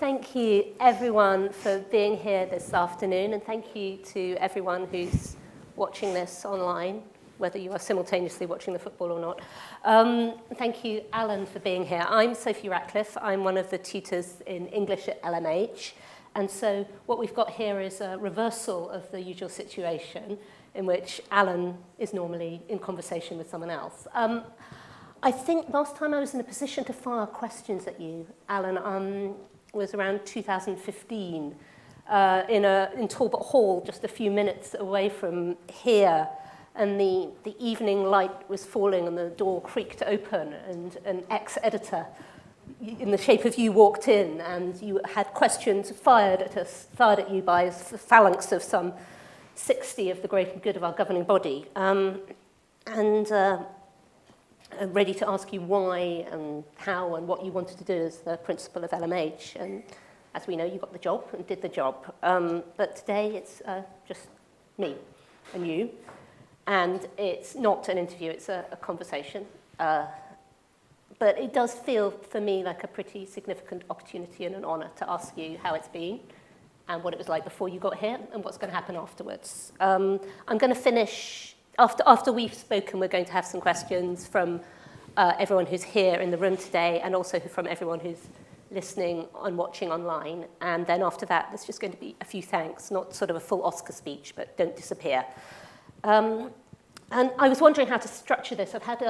thank you everyone for being here this afternoon, and thank you to everyone who's watching this online, whether you are simultaneously watching the football or not. Thank you, Alan, for being here. I'm Sophie Ratcliffe. I'm one of the tutors in English at LMH. And so what we've got here is a reversal of the usual situation in which Alan is normally in conversation with someone else. I think last time I was in a position to fire questions at you, Alan, was around 2015 in Talbot Hall, just a few minutes away from here. And the evening light was falling and the door creaked open, and an ex-editor in the shape of you walked in, and you had questions fired at you by a phalanx of some 60 of the great and good of our governing body, ready to ask you why and how and what you wanted to do as the principal of LMH. And as we know, you got the job and did the job. But today it's just me and you. And it's not an interview, it's a conversation. But it does feel, for me, like a pretty significant opportunity and an honour to ask you how it's been and what it was like before you got here and what's going to happen afterwards. I'm going to finish, after we've spoken, we're going to have some questions from everyone who's here in the room today, and also from everyone who's listening and watching online. And then after that, there's just going to be a few thanks, not sort of a full Oscar speech, but don't disappear. And I was wondering how to structure this. I've had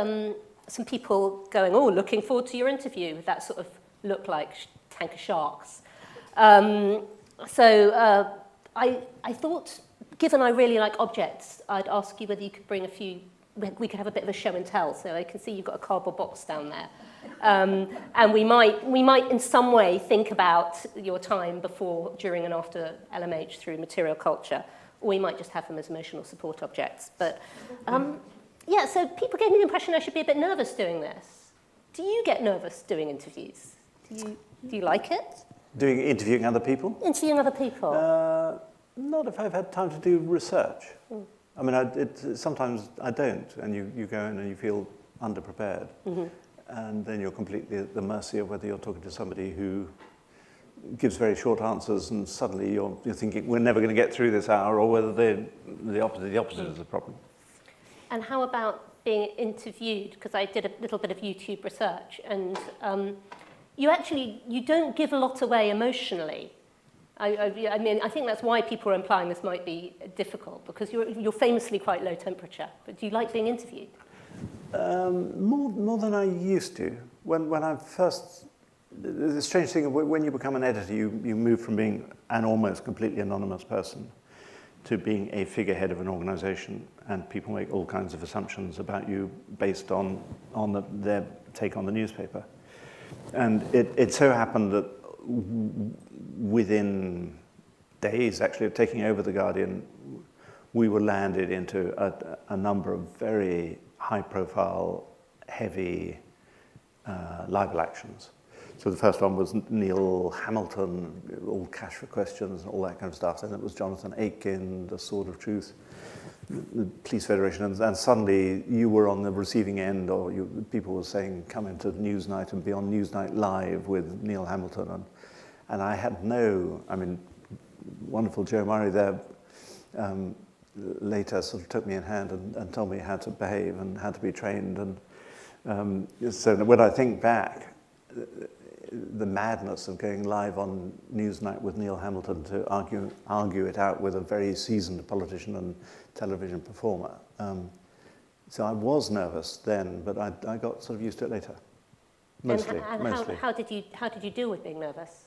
some people going, oh, looking forward to your interview, with that sort of look like tank of sharks. So I thought, given I really like objects, I'd ask you whether you could bring a few, we could have a bit of a show and tell. So I can see you've got a cardboard box down there. And we might in some way think about your time before, during and after LMH through material culture, or we might just have them as emotional support objects. But yeah, so people gave me the impression I should be a bit nervous doing this. Do you get nervous doing interviews? Do you like it? Interviewing other people? Interviewing other people. Not if I've had time to do research. I mean, sometimes I don't, and you go in and you feel underprepared. Mm-hmm. And then you're completely at the mercy of whether you're talking to somebody who gives very short answers, and suddenly you're thinking, we're never going to get through this hour, or whether the opposite is the problem. And how about being interviewed? Because I did a little bit of YouTube research, and you don't give a lot away emotionally. I mean, I think that's why people are implying this might be difficult, because you're famously quite low temperature. But do you like being interviewed? More than I used to. When I first, the strange thing, when you become an editor, you move from being an almost completely anonymous person to being a figurehead of an organization, and people make all kinds of assumptions about you based on their take on the newspaper. And it so happened that within days, actually, of taking over The Guardian, we were landed into a number of very high-profile, heavy libel actions. So the first one was Neil Hamilton, all cash for questions and all that kind of stuff. Then it was Jonathan Aitken, The Sword of Truth, the Police Federation, and suddenly you were on the receiving end, or people were saying, come into Newsnight and be on Newsnight Live with Neil Hamilton. And I had wonderful Joe Murray there later sort of took me in hand and told me how to behave and how to be trained. And so when I think back, the madness of going live on Newsnight with Neil Hamilton to argue it out with a very seasoned politician and television performer. So I was nervous then, but I got sort of used to it later. Mostly. How did you deal with being nervous?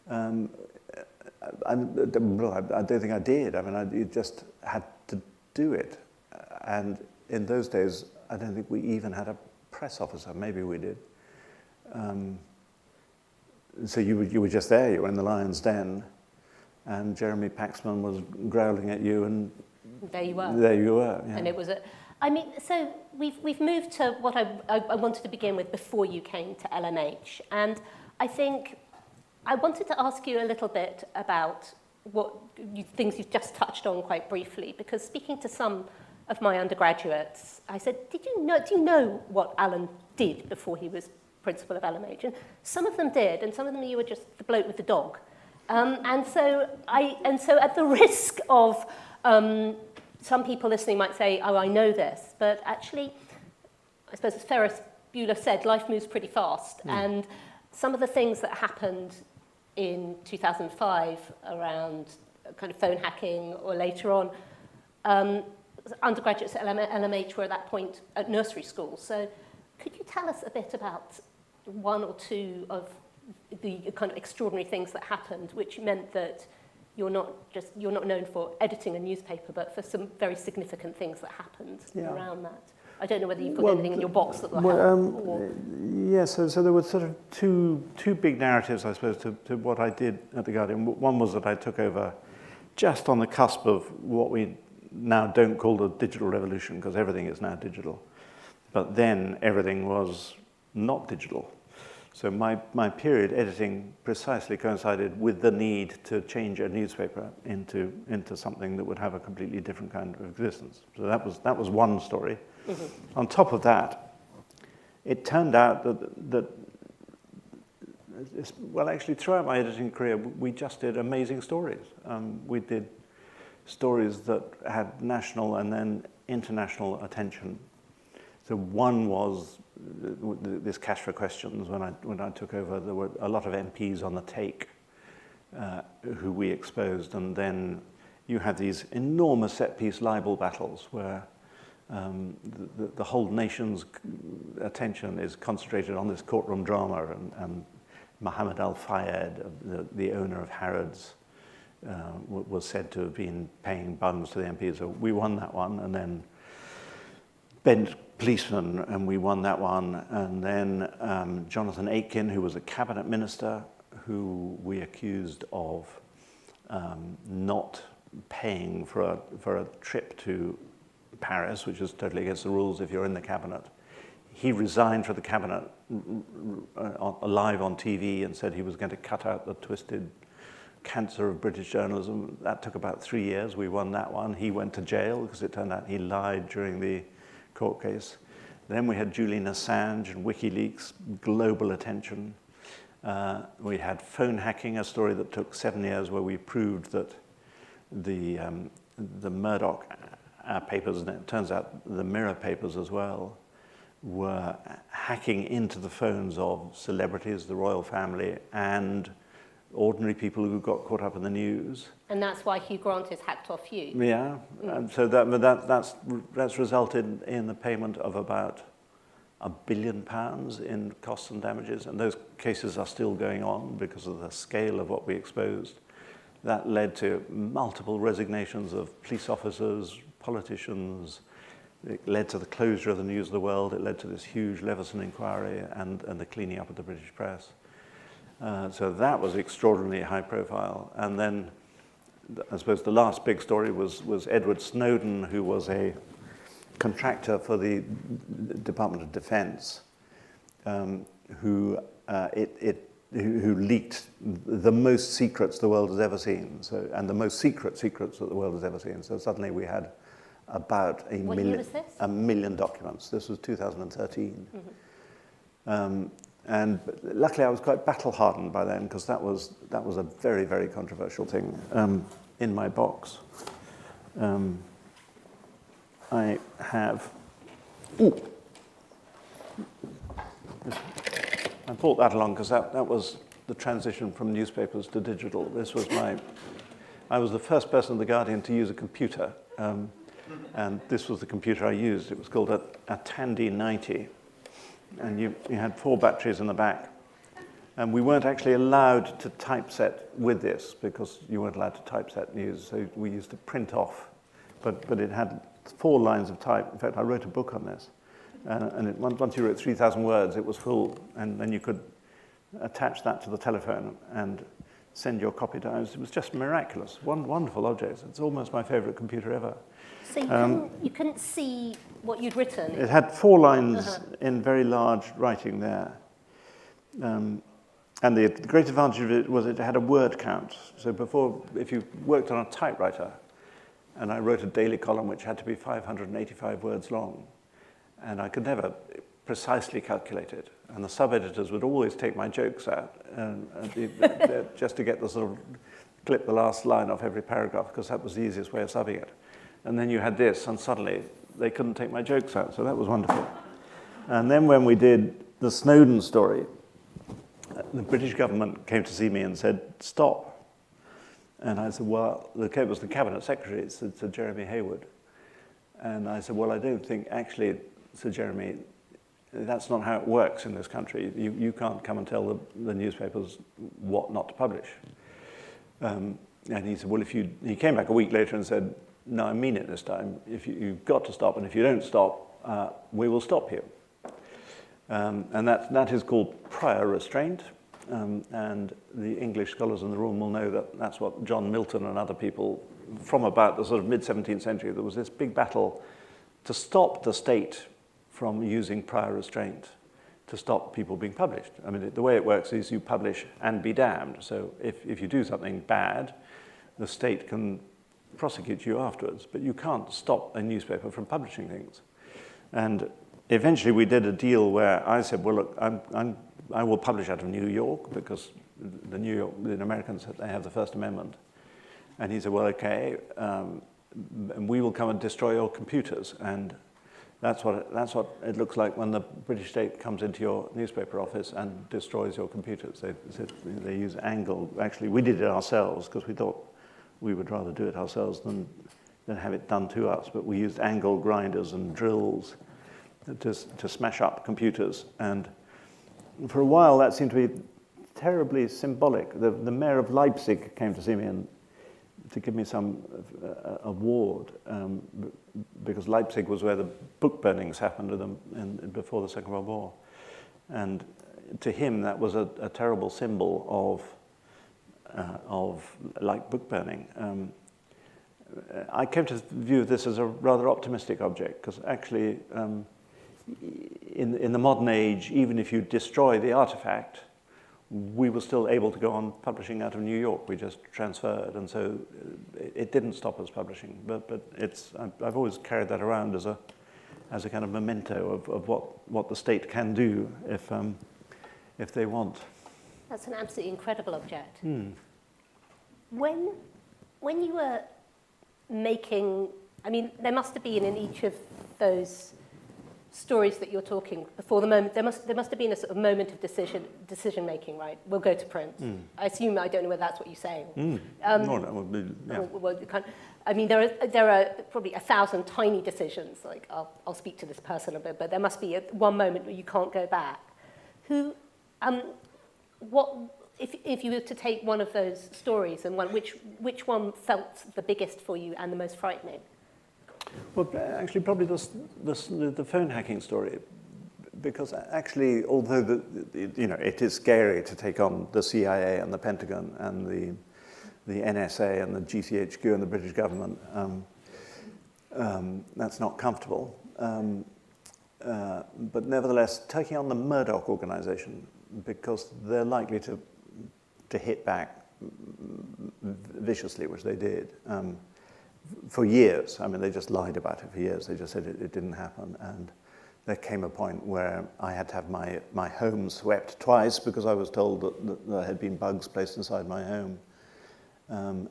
I don't think I did. I mean, you just had to do it. And in those days, I don't think we even had a press officer. Maybe we did. So you were just there. You were in the lion's den, and Jeremy Paxman was growling at you, and there you were. There you were. Yeah. And it was so we've moved to what I wanted to begin with before you came to LMH, and I think I wanted to ask you a little bit about things you've just touched on quite briefly, because speaking to some of my undergraduates, I said, do you know what Alan did before he was Principal of LMH. And some of them did, and some of them you were just the bloke with the dog. And so at the risk of some people listening might say, oh, I know this, but actually, I suppose as Ferris Bueller said, life moves pretty fast. And some of the things that happened in 2005 around kind of phone hacking or later on, undergraduates at LMH were at that point at nursery school. So could you tell us a bit about one or two of the kind of extraordinary things that happened, which meant that you're not known for editing a newspaper, but for some very significant things that happened around that? I don't know whether you've got anything in your box that will help. Yeah, so there were sort of two big narratives, I suppose, to what I did at The Guardian. One was that I took over just on the cusp of what we now don't call the digital revolution, because everything is now digital. But then everything was not digital. So my period editing precisely coincided with the need to change a newspaper into something that would have a completely different kind of existence. So that was one story. On top of that, it turned out that actually throughout my editing career, we just did amazing stories. We did stories that had national and then international attention. So one was this Cash for Questions. When I took over, there were a lot of MPs on the take who we exposed, and then you had these enormous set-piece libel battles where the whole nation's attention is concentrated on this courtroom drama, and Mohammed Al-Fayed, the owner of Harrods, was said to have been paying bungs to the MPs. So we won that one, and then Bent Policeman, and we won that one, and then Jonathan Aitken, who was a cabinet minister, who we accused of not paying for a trip to Paris, which is totally against the rules if you're in the cabinet. He resigned from the cabinet live on TV and said he was going to cut out the twisted cancer of British journalism. That took about 3 years. We won that one. He went to jail because it turned out he lied during the court case. Then we had Julian Assange and WikiLeaks, global attention. We had phone hacking, a story that took 7 years, where we proved that the Murdoch papers, and it turns out the Mirror papers as well, were hacking into the phones of celebrities, the royal family, and ordinary people who got caught up in the news. And that's why Hugh Grant is hacked off you. Yeah, and so that's resulted in the payment of about £1 billion in costs and damages, and those cases are still going on because of the scale of what we exposed. That led to multiple resignations of police officers, politicians. It led to the closure of the News of the World. It led to this huge Leveson inquiry and the cleaning up of the British press. So that was extraordinarily high profile. And then I suppose the last big story was Edward Snowden, who was a contractor for the Department of Defense, who leaked the most secrets the world has ever seen, and the most secrets that the world has ever seen. So suddenly we had about a million documents. This was 2013. And luckily I was quite battle-hardened by then, because that was a very, very controversial thing in my box. I have... Ooh! I brought that along because that was the transition from newspapers to digital. I was the first person in The Guardian to use a computer, and this was the computer I used. It was called a Tandy 90, and you had 4 batteries in the back. And we weren't actually allowed to typeset with this, because you weren't allowed to typeset news, so we used to print off. But it had 4 lines of type. In fact, I wrote a book on this. And once you wrote 3,000 words, it was full, and then you could attach that to the telephone and send your copy down. It was just miraculous. Wonderful object. It's almost my favorite computer ever. So you couldn't see what you'd written? It had 4 lines in very large writing there. And the great advantage of it was it had a word count. So before, if you worked on a typewriter, and I wrote a daily column which had to be 585 words long, and I could never precisely calculate it. And the sub-editors would always take my jokes out just to get the sort of clip the last line off every paragraph, because that was the easiest way of subbing it. And then you had this, and suddenly they couldn't take my jokes out, so that was wonderful. And then when we did the Snowden story, the British government came to see me and said, stop. And I said, well, it was the cabinet secretary, Sir Jeremy Hayward. And I said, well, I don't think actually, Sir Jeremy, that's not how it works in this country. You can't come and tell the newspapers what not to publish. And he said, well, he came back a week later and said, no, I mean it this time. You've got to stop, and if you don't stop, we will stop you. And that is called prior restraint. And the English scholars in the room will know that that's what John Milton and other people, from about the sort of mid-17th century, there was this big battle to stop the state from using prior restraint to stop people being published. I mean, the way it works is you publish and be damned. So if you do something bad, the state can prosecute you afterwards, but you can't stop a newspaper from publishing things. And eventually we did a deal where I said, well, look, I will publish out of New York, because the Americans, they have the First Amendment. And he said, well, okay, and we will come and destroy your computers. And that's what it looks like when the British state comes into your newspaper office and destroys your computers. They use angle. Actually, we did it ourselves because we thought we would rather do it ourselves than have it done to us. But we used angle grinders and drills to smash up computers. And for a while, that seemed to be terribly symbolic. The mayor of Leipzig came to see me and to give me some award, because Leipzig was where the book burnings happened before the Second World War. And to him, that was a terrible symbol of like book burning. I came to view this as a rather optimistic object, because actually, in the modern age, even if you destroy the artifact, we were still able to go on publishing out of New York. We just transferred, and so it didn't stop us publishing. But I've always carried that around as a kind of memento of what the state can do if they want. That's an absolutely incredible object. When you were making, I mean, there must have been in each of those stories that you're talking before the moment, there must have been a sort of moment of decision making, right? We'll go to print. I assume, I don't know whether that's what you're saying. No, that would be, yeah. Well, you can't, I mean, there are probably 1,000 tiny decisions, like I'll speak to this person a bit, but there must be one moment where you can't go back. If you were to take one of those stories and which one felt the biggest for you and the most frightening? Well, actually, probably the phone hacking story, because actually, although it is scary to take on the CIA and the Pentagon and the NSA and the GCHQ and the British government, that's not comfortable. But nevertheless, taking on the Murdoch organization, because they're likely to hit back viciously, which they did. For years. I mean, they just lied about it for years. They just said it didn't happen. And there came a point where I had to have my home swept twice because I was told that there had been bugs placed inside my home. And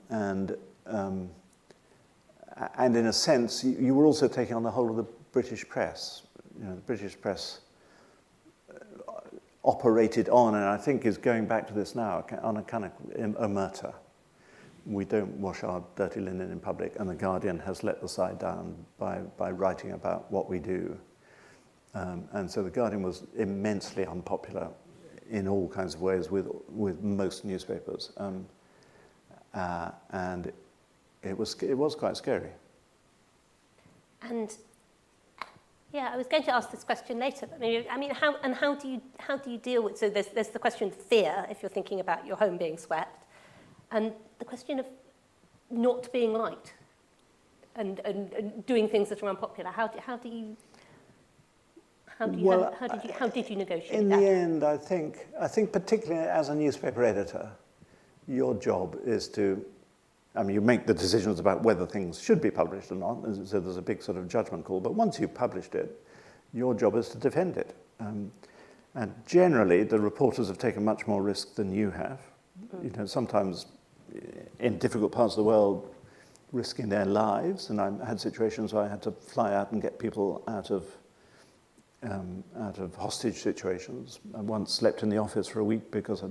in a sense, you were also taking on the whole of the British press. The British press operated on, and I think is going back to this now, on a kind of omerta. We don't wash our dirty linen in public, and The Guardian has let the side down by writing about what we do. And so The Guardian was immensely unpopular in all kinds of ways with most newspapers. And it was quite scary. And yeah, I was going to ask this question later. But I mean, how do you deal with? So there's the question of fear if you're thinking about your home being swept, and the question of not being liked and doing things that are unpopular. How did you negotiate in that? the end, I think particularly as a newspaper editor, your job is to, you make the decisions about whether things should be published or not, so there's a big sort of judgment call, but once you've published it, your job is to defend it. And generally, the reporters have taken much more risk than you have. You know, sometimes in difficult parts of the world, risking their lives. And I had situations where I had to fly out and get people out of hostage situations. I once slept in the office for a week because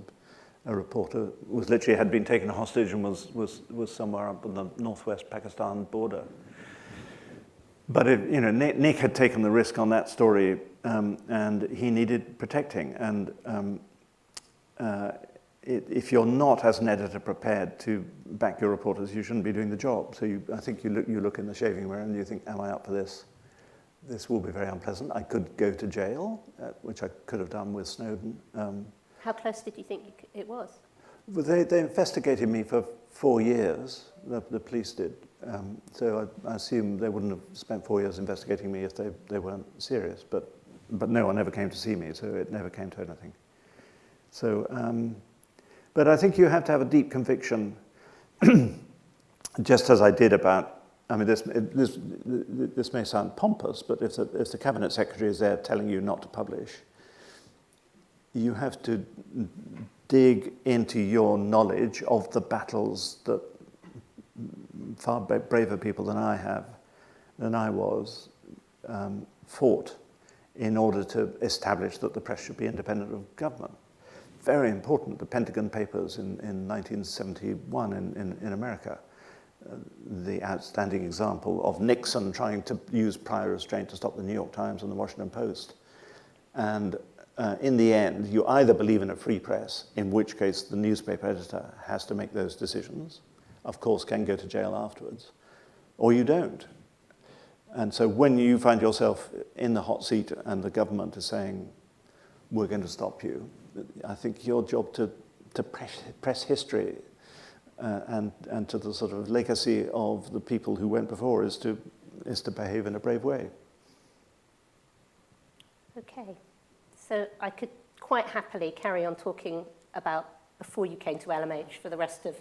a reporter had been taken hostage and was somewhere up on the northwest Pakistan border. But Nick had taken the risk on that story, and he needed protecting. And if you're not, as an editor, prepared to back your reporters, you shouldn't be doing the job. So I think you look in the shaving mirror and you think, am I up for this? This will be very unpleasant. I could go to jail, which I could have done with Snowden. How close did you think it was? Well, they investigated me for 4 years, the police did. So I assume they wouldn't have spent 4 years investigating me if they weren't serious. But no one ever came to see me, so it never came to anything. So, but I think you have to have a deep conviction, just as I did about. I mean, this may sound pompous, but if the cabinet secretary is there telling you not to publish, you have to dig into your knowledge of the battles that far braver people than I was, fought in order to establish that the press should be independent of government. Very important, the Pentagon Papers in 1971 in America. The outstanding example of Nixon trying to use prior restraint to stop the New York Times and the Washington Post. And in the end, you either believe in a free press, in which case the newspaper editor has to make those decisions, of course can go to jail afterwards, or you don't. And so when you find yourself in the hot seat and the government is saying, we're going to stop you, I think your job to press history and to the sort of legacy of the people who went before is to behave in a brave way. Okay, so I could quite happily carry on talking about before you came to LMH for the rest of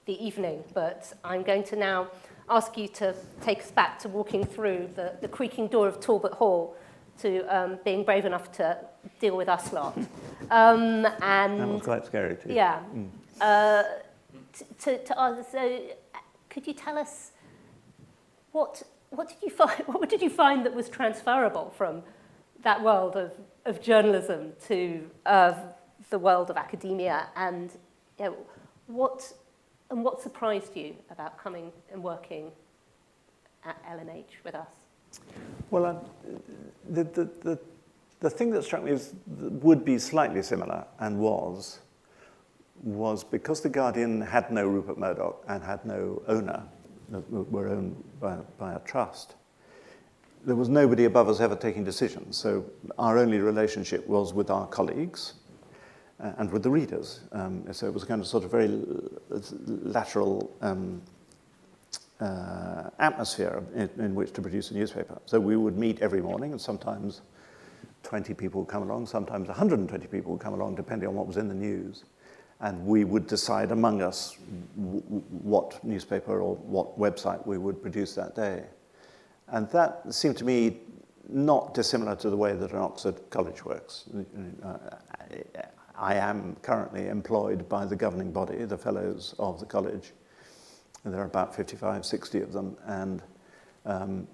the evening, but I'm going to now ask you to take us back to walking through the creaking door of Talbot Hall to being brave enough to deal with us lot. And that was quite scary too. Yeah. So could you tell us what did you find that was transferable from that world of journalism to the world of academia, and what surprised you about coming and working at LMH with us? Well, the thing that struck me would be slightly similar, and was because The Guardian had no Rupert Murdoch and had no owner, were owned by a trust, there was nobody above us ever taking decisions. So our only relationship was with our colleagues and with the readers. So it was a kind of sort of very lateral atmosphere in which to produce a newspaper. So we would meet every morning, and sometimes 20 people would come along, sometimes 120 people would come along, depending on what was in the news. And we would decide among us what newspaper or what website we would produce that day. And that seemed to me not dissimilar to the way that an Oxford college works. I am currently employed by the governing body, the fellows of the college. And there are about 55, 60 of them, and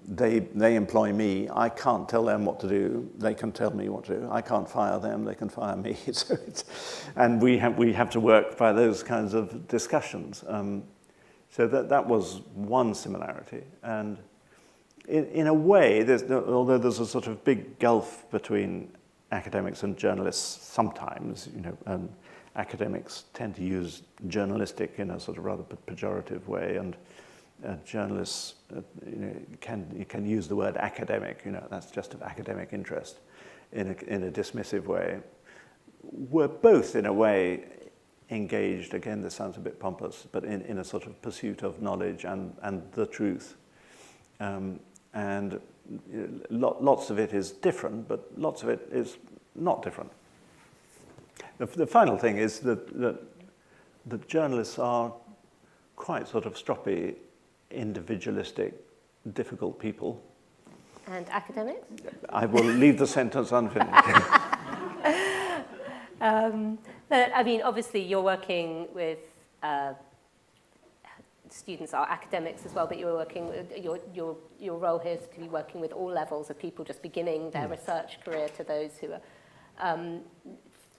they employ me. I can't tell them what to do. They can tell me what to do. I can't fire them. They can fire me. And we have to work by those kinds of discussions. So that was one similarity. And in a way, although there's a sort of big gulf between academics and journalists sometimes, academics tend to use journalistic in a sort of rather pejorative way, and journalists, can use the word academic. That's just of academic interest, in a dismissive way. We're both, in a way, engaged. Again, this sounds a bit pompous, but in a sort of pursuit of knowledge and the truth. And lots of it is different, but lots of it is not different. The final thing is that journalists are quite sort of stroppy, individualistic, difficult people. And academics? I will leave the sentence unfinished. But, I mean, obviously you're working with students are academics as well, but you're working with, your role here is to be working with all levels of people just beginning their research career to those who are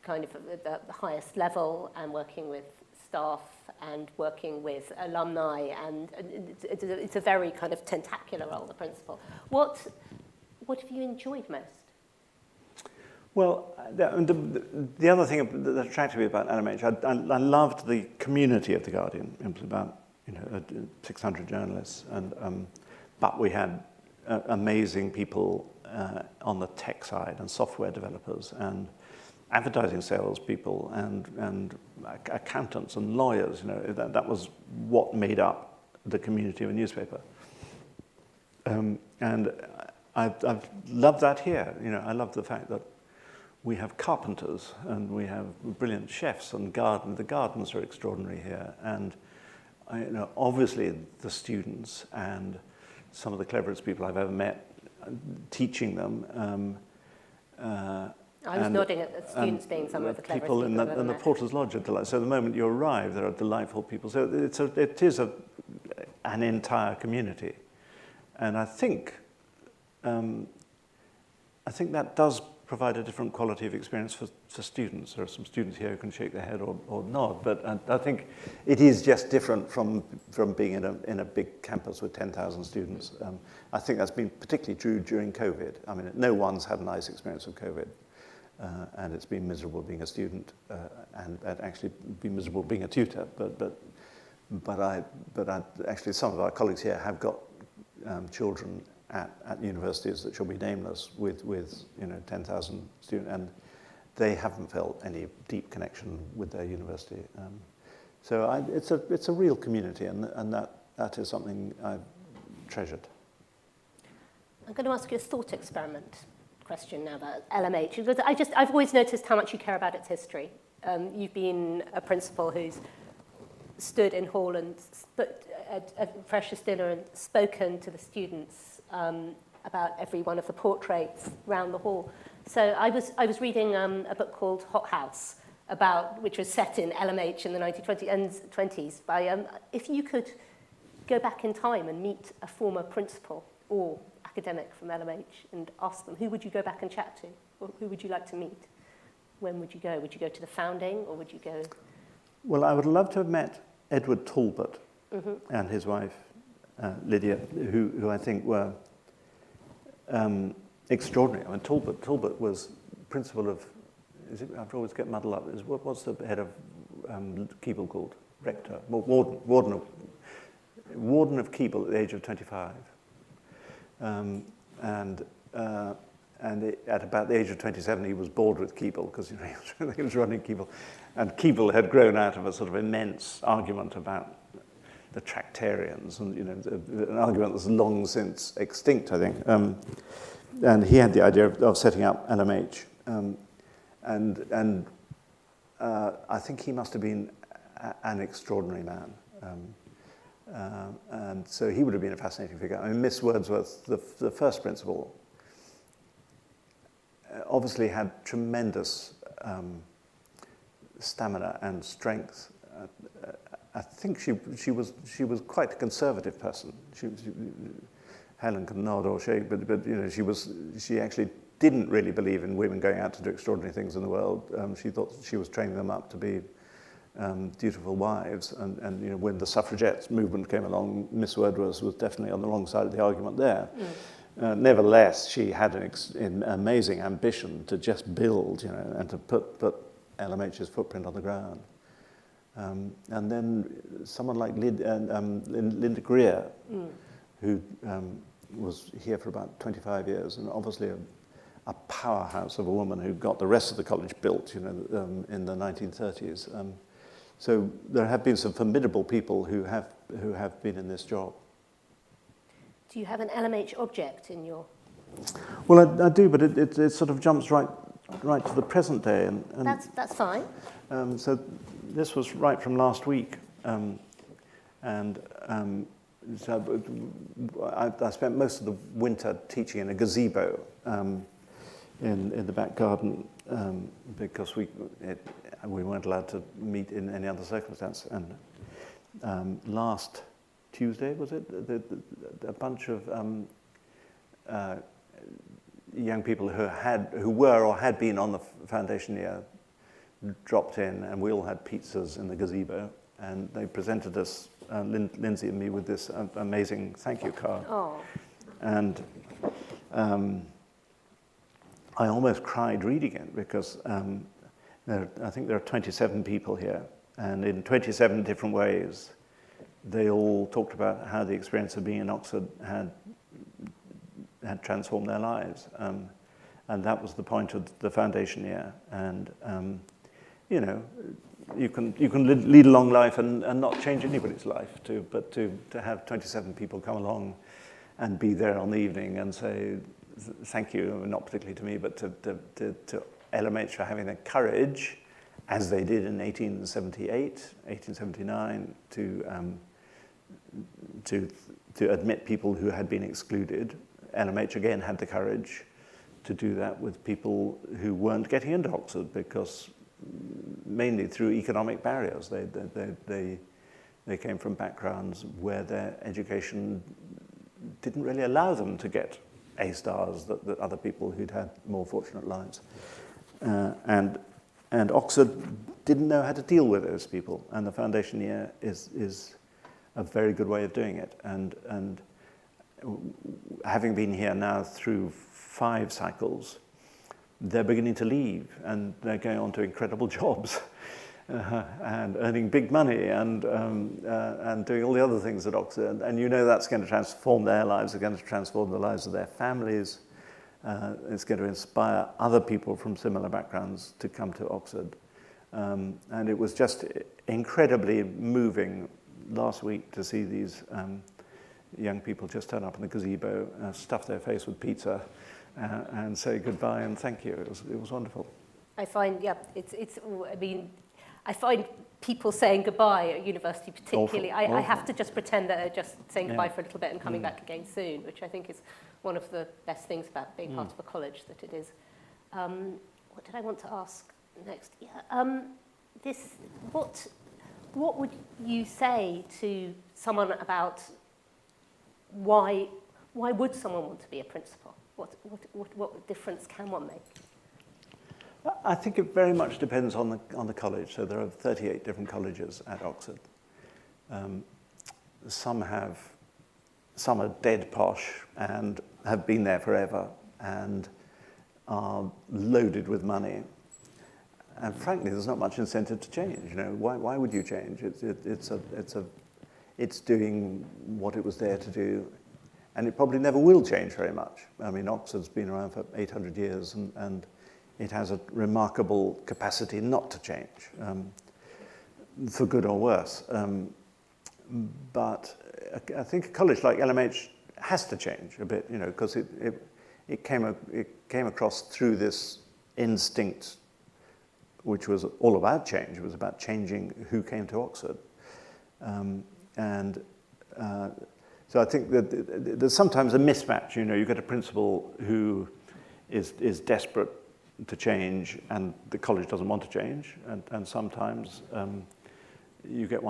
kind of at the highest level, and working with staff and working with alumni, and it's a very kind of tentacular role, the principal. What have you enjoyed most? Well, the other thing that attracted me about LMH, I loved the community of The Guardian. It was about 600 journalists, and but we had amazing people on the tech side, and software developers, and advertising salespeople, and accountants and lawyers. That was what made up the community of a newspaper. And I've loved that here. I love the fact that we have carpenters, and we have brilliant chefs, and the gardens are extraordinary here. And obviously the students and some of the cleverest people I've ever met, teaching them. I was nodding at the students being some of the cleverest people I've ever met. And the Porter's Lodge are delightful. So the moment you arrive, there are delightful people. So it is an entire community. And I think that does provide a different quality of experience for students. There are some students here who can shake their head or nod, but I think it is just different from being in a big campus with 10,000 students. I think that's been particularly true during COVID. I mean, no one's had a nice experience with COVID, and it's been miserable being a student, and actually been miserable being a tutor. But actually some of our colleagues here have got children at universities that shall be nameless with 10,000 students, and they haven't felt any deep connection with their university. So it's a real community, and that is something I've treasured. I'm going to ask you a thought experiment question now about LMH. Because I've always noticed how much you care about its history. You've been a principal who's stood in hall and at a Precious dinner and spoken to the students about every one of the portraits around the hall. So I was reading a book called Hot House, which was set in LMH in the 1920s. If you could go back in time and meet a former principal or academic from LMH and ask them, who would you go back and chat to? Or who would you like to meet? When would you go? Would you go to the founding, or would you go? Well, I would love to have met Edward Talbot and his wife, Lydia, who I think were extraordinary. I mean, Talbot was principal of, I always get muddled up, what's the head of Keble called? Rector, warden of Keble at the age of 25. And at about the age of 27, he was bored with Keble because he was running Keble. And Keble had grown out of a sort of immense argument about the Tractarians, and an argument that's long since extinct, I think. And he had the idea of setting up LMH. And I think he must have been an extraordinary man. And so he would have been a fascinating figure. I mean, Miss Wordsworth, the first principal, obviously had tremendous stamina and strength. I think she was quite a conservative person. Helen can nod or shake, but she actually didn't really believe in women going out to do extraordinary things in the world. She thought she was training them up to be dutiful wives, and when the suffragettes movement came along, Miss Wordsworth was definitely on the wrong side of the argument there. Nevertheless, she had an amazing ambition to just build, and to put LMH's footprint on the ground. And then someone like Linda Greer, who was here for about 25 years, and obviously a powerhouse of a woman who got the rest of the college built, in the 1930s. So there have been some formidable people who have been in this job. Do you have an LMH object in your? Well, I do, but it sort of jumps right to the present day, and that's fine. So this was right from last week, so I spent most of the winter teaching in a gazebo in the back garden because we weren't allowed to meet in any other circumstance. And last Tuesday, was it? A bunch of young people who were or had been on the foundation year dropped in, and we all had pizzas in the gazebo, and they presented us, Lindsay and me, with this amazing thank you card. Oh. And I almost cried reading it because I think there are 27 people here, and in 27 different ways, they all talked about how the experience of being in Oxford had transformed their lives. And that was the point of the foundation year. And, you know, you can lead a long life and not change anybody's life, but to have 27 people come along and be there on the evening and say thank you, not particularly to me, but to LMH for having the courage, as they did in 1878, 1879, to admit people who had been excluded. LMH again had the courage to do that with people who weren't getting into Oxford because mainly through economic barriers. They came from backgrounds where their education didn't really allow them to get A stars that other people who'd had more fortunate lives. And Oxford didn't know how to deal with those people, and the foundation year is a very good way of doing it. And having been here now through 5 cycles, they're beginning to leave, and they're going on to incredible jobs and earning big money and doing all the other things at Oxford. And you know that's going to transform their lives, it's going to transform the lives of their families. It's going to inspire other people from similar backgrounds to come to Oxford. And it was just incredibly moving last week to see these young people just turn up in the gazebo, stuff their face with pizza, and say goodbye and thank you. It was wonderful. I find, I find people saying goodbye at university particularly, Awful. I have to just pretend that they're just saying goodbye for a little bit and coming Mm. back again soon, which I think is one of the best things about being part of a college, that it is. What did I want to ask next? Yeah, what would you say to someone about why would someone want to be a principal? What difference can one make? I think it very much depends on the college. So there are 38 different colleges at Oxford. Some are dead posh and have been there forever and are loaded with money. And frankly, there's not much incentive to change. You know, why would you change? It's doing what it was there to do, and it probably never will change very much. I mean, Oxford's been around for 800 years, and it has a remarkable capacity not to change, for good or worse. But I think a college like LMH has to change a bit, you know, because it came across through this instinct, which was all about change. It was about changing who came to Oxford. So I think that there's sometimes a mismatch. You know, you get a principal who is desperate to change, and the college doesn't want to change, and sometimes you get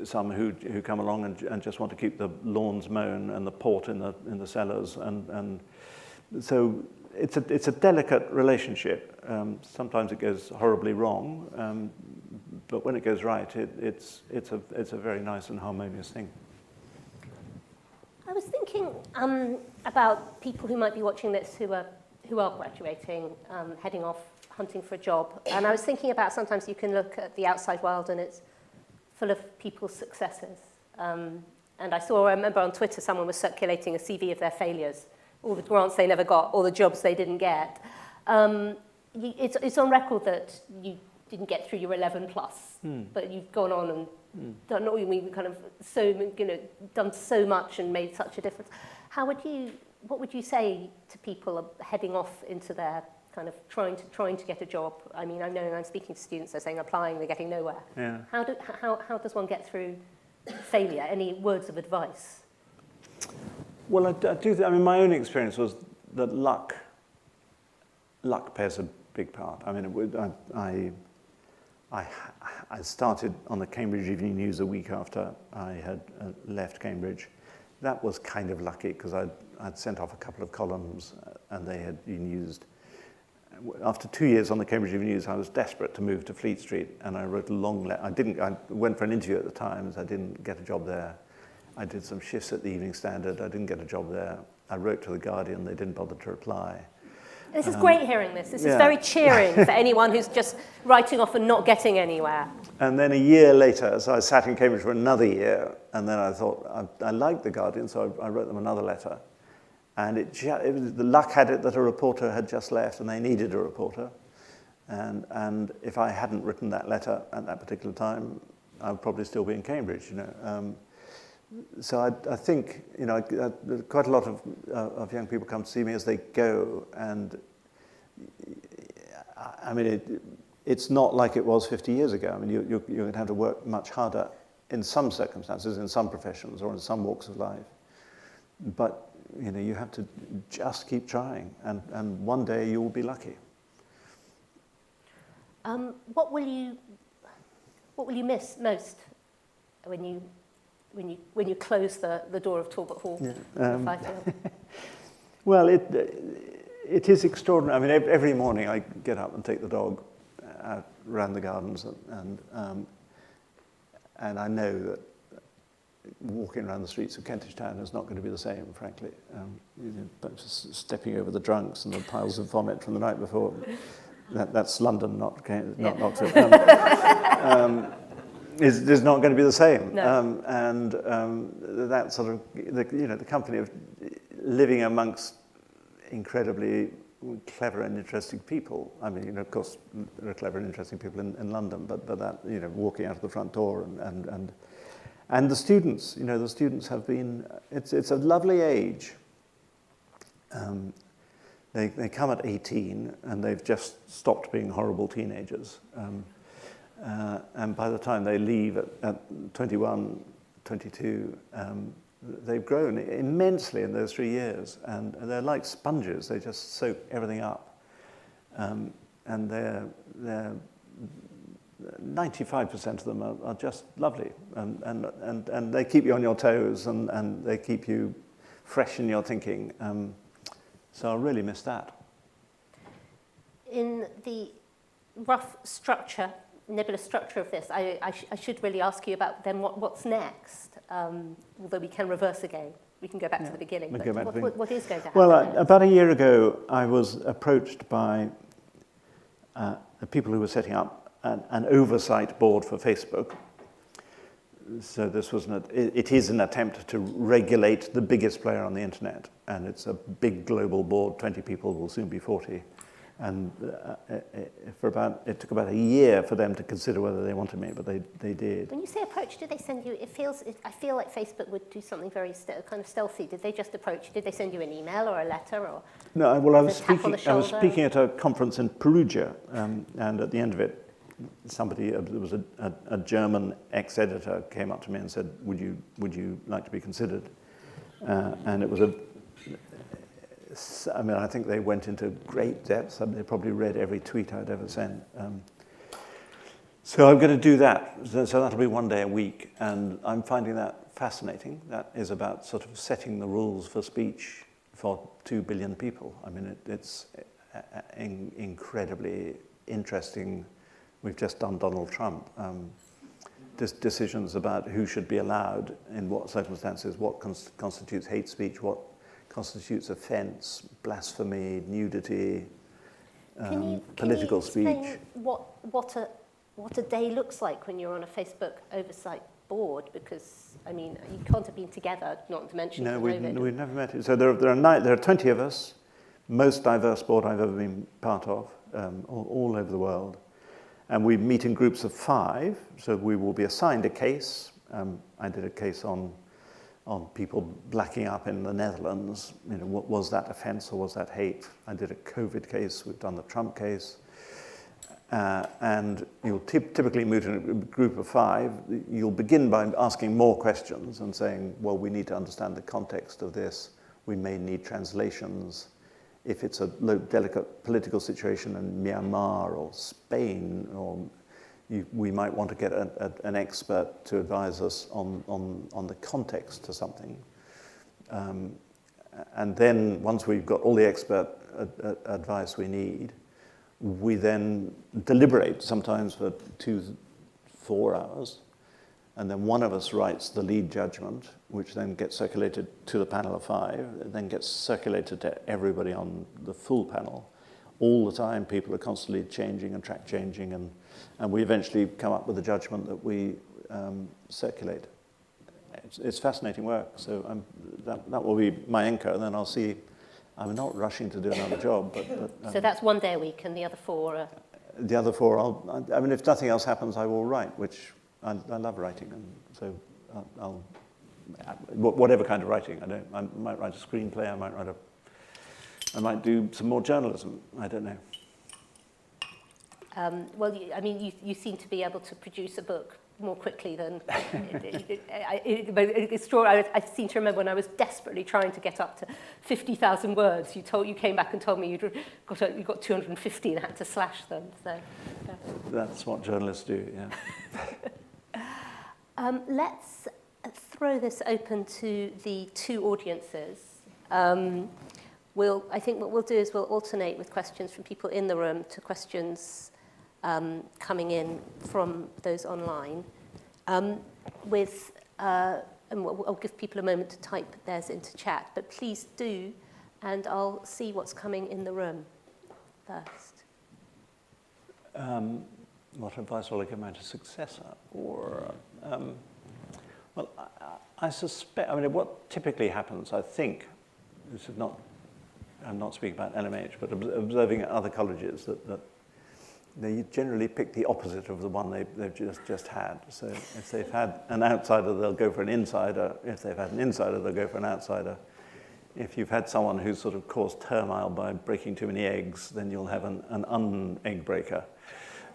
some who come along and just want to keep the lawns mown and the port in the cellars, and so it's a delicate relationship. Sometimes it goes horribly wrong, but when it goes right, it's a very nice and harmonious thing. I was thinking about people who might be watching this who are graduating, heading off, hunting for a job. And I was thinking about sometimes you can look at the outside world and it's full of people's successes. And I remember on Twitter someone was circulating a CV of their failures, all the grants they never got, all the jobs they didn't get. It's on record that you didn't get through your 11 plus, but you've gone on and done done so much and made such a difference. What would you say to people heading off into their kind of trying to get a job? I mean, I know I'm speaking to students, they're saying applying, they're getting nowhere. Yeah. How does one get through failure? Any words of advice? Well, I mean, my own experience was that luck luck plays a big part. I mean, I started on the Cambridge Evening News a week after I had left Cambridge. That was kind of lucky because I'd sent off a couple of columns and they had been used. After 2 years on the Cambridge Evening News, I was desperate to move to Fleet Street, and I wrote a long letter. I went for an interview at the Times. I didn't get a job there. I did some shifts at the Evening Standard. I didn't get a job there. I wrote to the Guardian. They didn't bother to reply. This is great hearing this. This is very cheering for anyone who's just writing off and not getting anywhere. And then a year later, so I sat in Cambridge for another year, and then I thought, I liked the Guardian, so I wrote them another letter. And the luck had it that a reporter had just left, and they needed a reporter. And if I hadn't written that letter at that particular time, I would probably still be in Cambridge, So I think, quite a lot of young people come to see me as they go, and I mean, it's not like it was 50 years ago. I mean, you're going to have to work much harder in some circumstances, in some professions, or in some walks of life. But you have to just keep trying, and one day you will be lucky. What will you miss most when you close the door of Talbot Hall? Yeah. Well, it is extraordinary. I mean, every morning I get up and take the dog out around the gardens, and I know that walking around the streets of Kentish Town is not going to be the same, frankly. Stepping over the drunks and the piles of vomit from the night before. That's London, not Oxford. Is not going to be the same. No. That sort of the company of living amongst incredibly clever and interesting people. I mean, of course, there are clever and interesting people in London, but that walking out of the front door and the students, the students have been. It's a lovely age. They come at 18 and they've just stopped being horrible teenagers. And by the time they leave at 21, 22, they've grown immensely in those 3 years. And they're like sponges. They just soak everything up. And they're 95% of them are just lovely. And they keep you on your toes and they keep you fresh in your thinking. So I really miss that. In the rough structure, nebulous structure of this, I should really ask you about then what's next. Although we can reverse again. We can go back to the beginning. But what is going to happen? Well, about a year ago, I was approached by the people who were setting up an oversight board for Facebook. So this was it is an attempt to regulate the biggest player on the internet, and it's a big global board. 20 people will soon be 40, and it took about a year for them to consider whether they wanted me, but they did. When you say approach, did they send you? I feel like Facebook would do something very kind of stealthy. Did they just approach? Did they send you an email or a letter or? No, well, I was speaking at a conference in Perugia, and at the end of it, there was a German ex-editor came up to me and said, would you like to be considered? And it was I think they went into great depth. They probably read every tweet I'd ever sent. So I'm going to do that. So that'll be one day a week, and I'm finding that fascinating. That is about sort of setting the rules for speech for 2 billion people. I mean, it's incredibly interesting. We've just done Donald Trump. Decisions about who should be allowed in what circumstances, what constitutes hate speech, what constitutes offence, blasphemy, nudity, political speech. Can you explain what a day looks like when you're on a Facebook oversight board? Because I mean, you can't have been together, not to mention. No, we've never met. So there are 20 of us, most diverse board I've ever been part of, all over the world. And we meet in groups of 5, so we will be assigned a case. I did a case on people blacking up in the Netherlands. What was that offence or was that hate? I did a COVID case. We've done the Trump case. And you'll typically meet in a group of 5. You'll begin by asking more questions and saying, well, we need to understand the context of this. We may need translations. if it's a delicate political situation in Myanmar or Spain, or we might want to get an expert to advise us on the context to something. And then once we've got all the expert advice we need, we then deliberate sometimes for 2-4 hours, and then one of us writes the lead judgment, which then gets circulated to the panel of 5, then gets circulated to everybody on the full panel. All the time, people are constantly changing and track changing, and we eventually come up with a judgment that we circulate. It's fascinating work, so that will be my anchor, and then I'll see. I'm not rushing to do another job, but so that's 1 day a week, and the other 4 are... The other 4, I mean, if nothing else happens, I will write, which I love writing, and so I'll whatever kind of writing. I might write a screenplay. I might do some more journalism. I don't know. Well, I mean, you seem to be able to produce a book more quickly than... It's true. I seem to remember when I was desperately trying to get up to 50,000 words, you came back and told me you got 250 and had to slash them. So that's what journalists do, yeah. Let's throw this open to the 2 audiences. I think what we'll do is we'll alternate with questions from people in the room to questions coming in from those online. And I'll give people a moment to type theirs into chat, but please do, and I'll see what's coming in the room first. What advice will I give my successor? Or, well, I suspect, I mean, what typically happens, I think, this is not, I'm not speaking about LMH, but observing at other colleges that they generally pick the opposite of the one they've just had. So if they've had an outsider, they'll go for an insider. If they've had an insider, they'll go for an outsider. If you've had someone who's sort of caused turmoil by breaking too many eggs, then you'll have an un-egg breaker.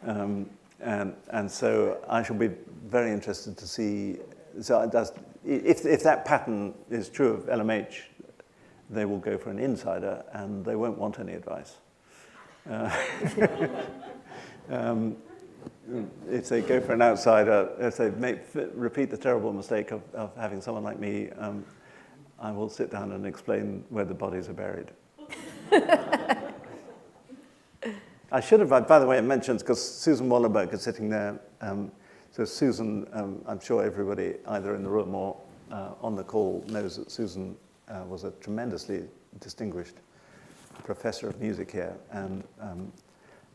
And so I shall be very interested to see, if that pattern is true of LMH, they will go for an insider and they won't want any advice. If they go for an outsider, if they repeat the terrible mistake of having someone like me, I will sit down and explain where the bodies are buried. I should have, by the way, mentioned, because Susan Wallenberg is sitting there. So Susan, I'm sure everybody either in the room or on the call knows that Susan was a tremendously distinguished professor of music here. And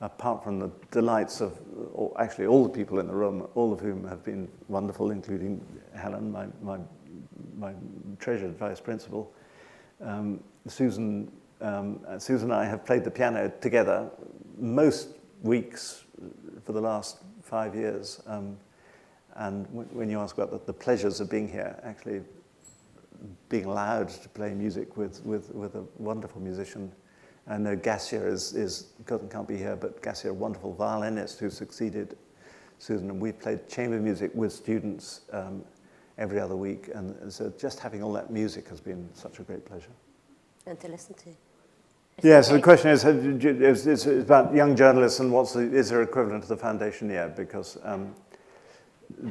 apart from the delights of actually all the people in the room, all of whom have been wonderful, including Helen, my treasured vice principal, Susan and I have played the piano together most weeks for the last 5 years. And when you ask about the pleasures of being here, actually being allowed to play music with a wonderful musician. I know Gassier can't be here, but Gassier, a wonderful violinist who succeeded Susan, and we've played chamber music with students every other week, and so just having all that music has been such a great pleasure. And to listen to. Yeah, so the question is about young journalists and is there equivalent to the Foundation Year? Because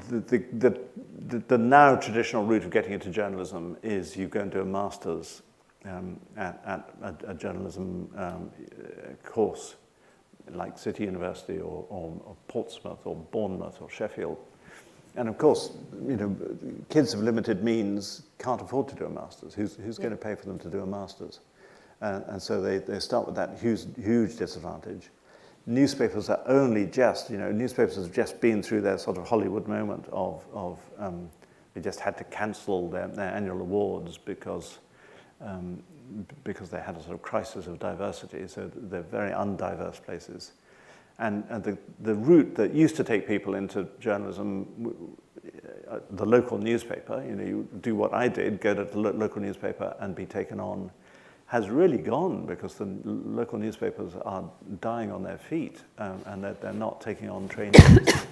the now traditional route of getting into journalism is you go and do a master's at a journalism course like City University or Portsmouth or Bournemouth or Sheffield. And of course, kids of limited means can't afford to do a master's. Who's going to pay for them to do a master's? And so they start with that huge disadvantage. Newspapers are only just, newspapers have just been through their sort of Hollywood moment of they just had to cancel their annual awards because they had a sort of crisis of diversity. So they're very undiverse places. And the route that used to take people into journalism, the local newspaper, you do what I did, go to the local newspaper and be taken on, has really gone because the local newspapers are dying on their feet and they're not taking on trainees.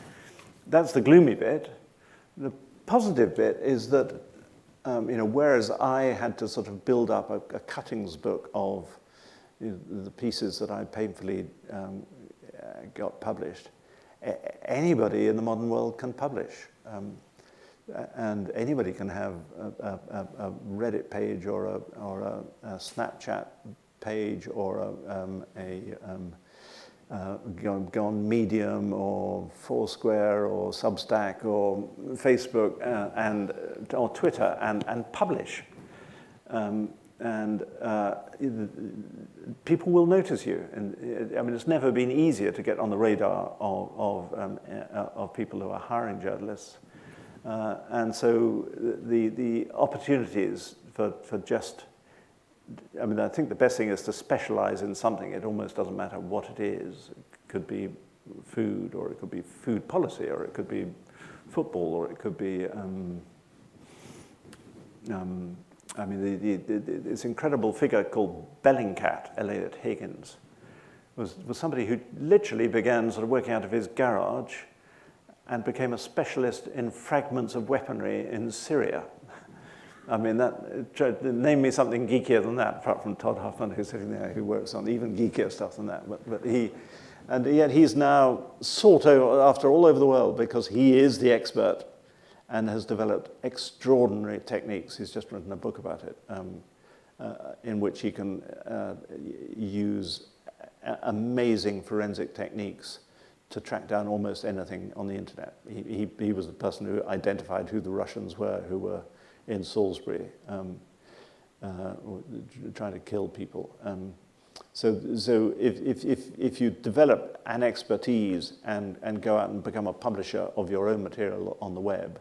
That's the gloomy bit. The positive bit is that, whereas I had to sort of build up a cuttings book of, the pieces that I painfully got published, anybody in the modern world can publish. And anybody can have a Reddit page or a Snapchat page or go on Medium or Foursquare or Substack or Facebook or Twitter and publish. People will notice you. And I mean, it's never been easier to get on the radar of people who are hiring journalists. And so the opportunities for just, I mean, I think the best thing is to specialize in something. It almost doesn't matter what it is. It could be food, or it could be food policy, or it could be football, or it could be, I mean, this incredible figure called Bellingcat, Elliot Higgins, was somebody who literally began sort of working out of his garage and became a specialist in fragments of weaponry in Syria. I mean, name me something geekier than that, apart from Todd Huffman, who's sitting there, who works on even geekier stuff than that. And yet he's now sought after all over the world because he is the expert and has developed extraordinary techniques. He's just written a book about it, in which he can use amazing forensic techniques to track down almost anything on the internet. He was the person who identified who the Russians were who were in Salisbury trying to kill people. So if you develop an expertise and go out and become a publisher of your own material on the web,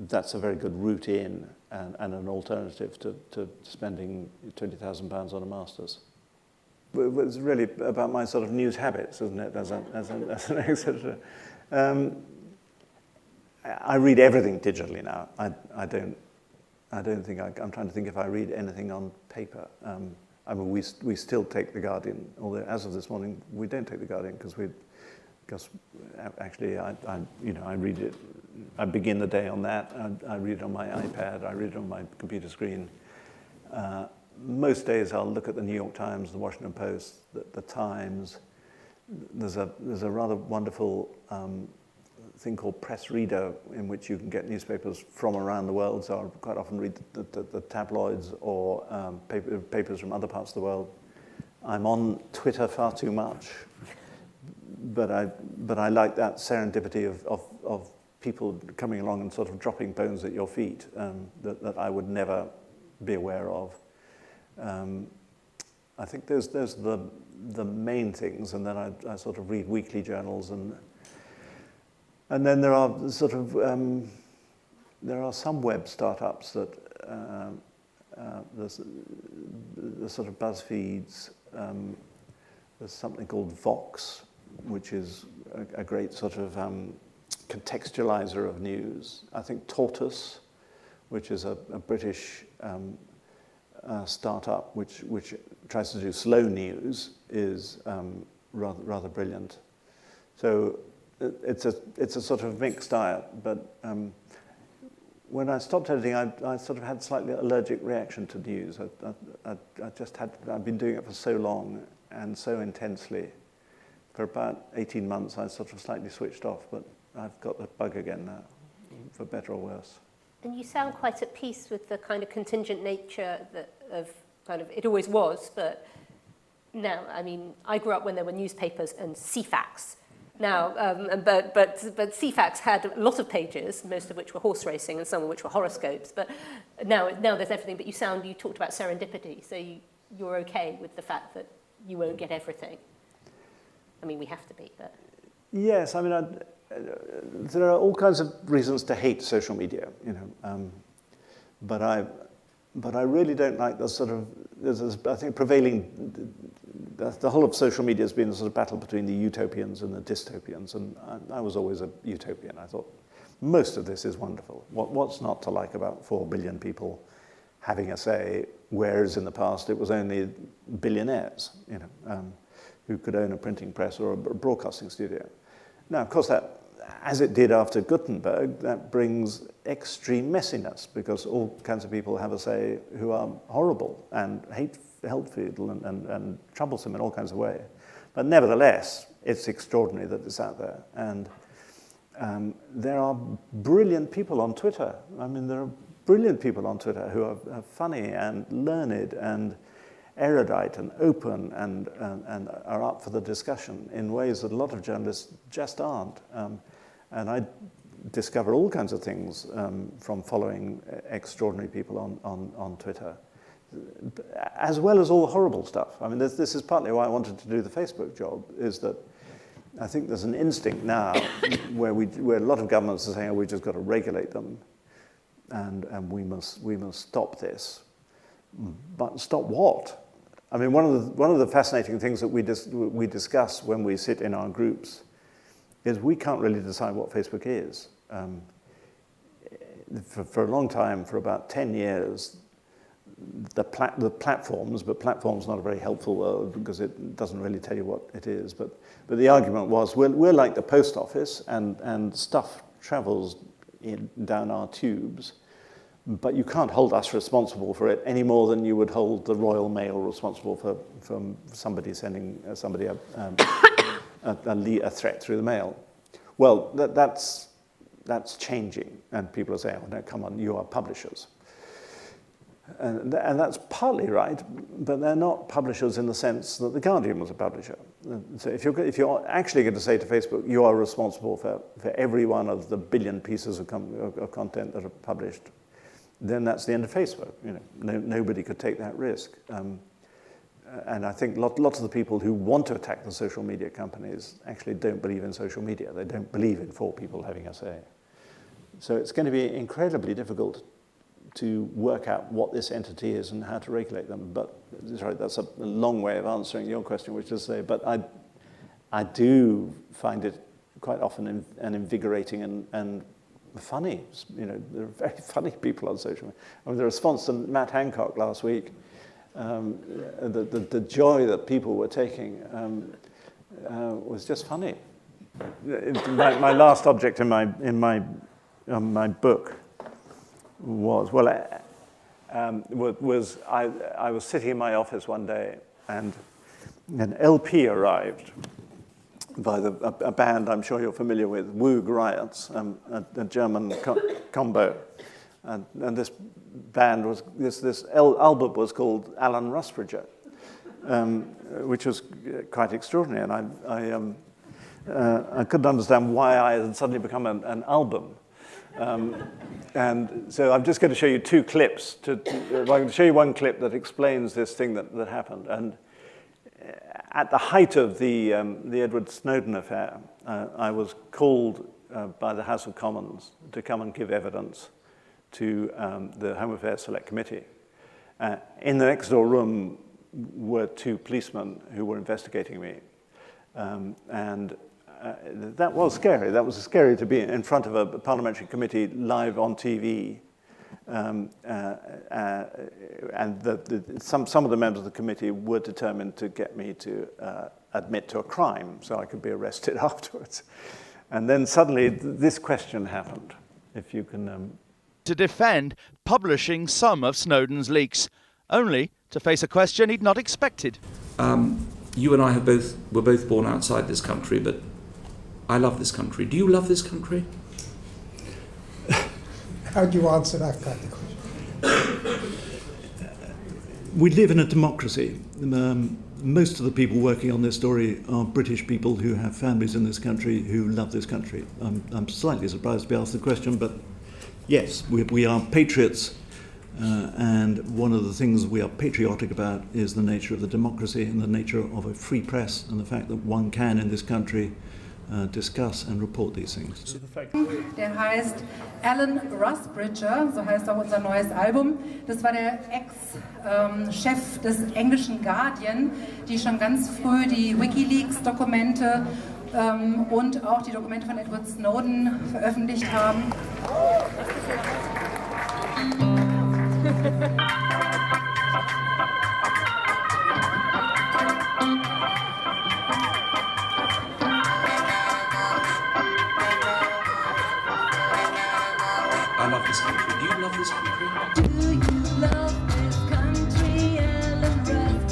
that's a very good route in and an alternative to spending £20,000 on a master's. It's really about my sort of news habits, isn't it, as an exeter. I read everything digitally now. I don't think I'm trying to think if I read anything on paper. I mean, we still take The Guardian, although as of this morning we don't take The Guardian because actually I read it. I begin the day on that. I read it on my iPad. I read it on my computer screen. Most days I'll look at the New York Times, the Washington Post, the Times. There's a rather wonderful thing called Press Reader, in which you can get newspapers from around the world. So I quite often read the tabloids or papers from other parts of the world. I'm on Twitter far too much, but I like that serendipity of people coming along and sort of dropping bones at your feet that I would never be aware of. I think there's the main things, and then I sort of read weekly journals, and then there are sort of there are some web startups that there's sort of BuzzFeeds. There's something called Vox, which is a great sort of contextualizer of news. I think Tortoise, which is a British startup which tries to do slow news, is rather brilliant. So it's a sort of mixed diet. But when I stopped editing, I sort of had slightly allergic reaction to news. I've been doing it for so long and so intensely. For about 18 months, I sort of slightly switched off, but I've got the bug again now, for better or worse. And you sound quite at peace with the kind of contingent nature it always was, but now, I mean, I grew up when there were newspapers and CFAX. Now, but CFAX had a lot of pages, most of which were horse racing and some of which were horoscopes. But now there's everything. But you talked about serendipity, so you're okay with the fact that you won't get everything. I mean, we have to be, but yes. I mean, there are all kinds of reasons to hate social media, but I really don't like the sort of, I think prevailing, the whole of social media has been a sort of battle between the utopians and the dystopians, and I was always a utopian. I thought, most of this is wonderful. What's not to like about 4 billion people having a say, whereas in the past it was only billionaires, who could own a printing press or a broadcasting studio. Now, of course, that, as it did after Gutenberg, that brings extreme messiness, because all kinds of people have a say who are horrible and helpful and troublesome in all kinds of ways. But nevertheless, it's extraordinary that it's out there. And there are brilliant people on Twitter. I mean, there are brilliant people on Twitter who are funny and learned and erudite and open and are up for the discussion in ways that a lot of journalists just aren't. And I discover all kinds of things from following extraordinary people on Twitter, as well as all the horrible stuff. I mean, this is partly why I wanted to do the Facebook job, is that I think there's an instinct now where a lot of governments are saying, oh, we've just got to regulate them, and we must stop this. But stop what? I mean, one of the fascinating things that we discuss when we sit in our groups is we can't really decide what Facebook is. For a long time, for about 10 years, the platforms, but platform's not a very helpful word because it doesn't really tell you what it is, but the argument was we're like the post office and stuff travels down our tubes, but you can't hold us responsible for it any more than you would hold the Royal Mail responsible for somebody sending somebody a threat through the mail. Well, that's changing, and people are saying, oh, no, come on, you are publishers. And that's partly right, but they're not publishers in the sense that The Guardian was a publisher. So if you're actually going to say to Facebook, you are responsible for every one of the billion pieces of content that are published, then that's the end of Facebook. You know, nobody could take that risk. And I think lots of the people who want to attack the social media companies actually don't believe in social media. They don't believe in 4 people having a say. So it's going to be incredibly difficult to work out what this entity is and how to regulate them. But sorry, that's a long way of answering your question, which is to say, but I do find it quite often and invigorating and funny. You know, there are very funny people on social media. I mean, the response to Matt Hancock last week, the joy that people were taking was just funny. My last object in my book was I was sitting in my office one day and an LP arrived by a band I'm sure you're familiar with, Woog Riots, a German combo. And this band was, this album was called Alan Rusbridger, which was quite extraordinary. And I couldn't understand why I had suddenly become an album. And so I'm just going to show you 2 clips. I'm going to show you one clip that explains this thing that happened. And at the height of the Edward Snowden affair, I was called by the House of Commons to come and give evidence to the Home Affairs Select Committee. In the next door room were 2 policemen who were investigating me. That was scary. That was scary to be in front of a parliamentary committee live on TV. And some of the members of the committee were determined to get me to admit to a crime so I could be arrested afterwards. And then suddenly this question happened, if you can... to defend publishing some of Snowden's leaks, only to face a question he'd not expected. You and I were both born outside this country, but I love this country. Do you love this country? How do you answer that kind of question? We live in a democracy. Most of the people working on this story are British people who have families in this country who love this country. I'm slightly surprised to be asked the question, but yes, we are patriots, and one of the things we are patriotic about is the nature of the democracy and the nature of a free press and the fact that one can in this country discuss and report these things. Der heißt Alan Rusbridger, so heißt auch unser neues Album. Das war der Ex-Chef des englischen Guardian, die schon ganz früh die WikiLeaks-Dokumente und auch die Dokumente von Edward Snowden veröffentlicht haben. I love this country. Do you love this country? Do you love this country, Alan Rusbridger?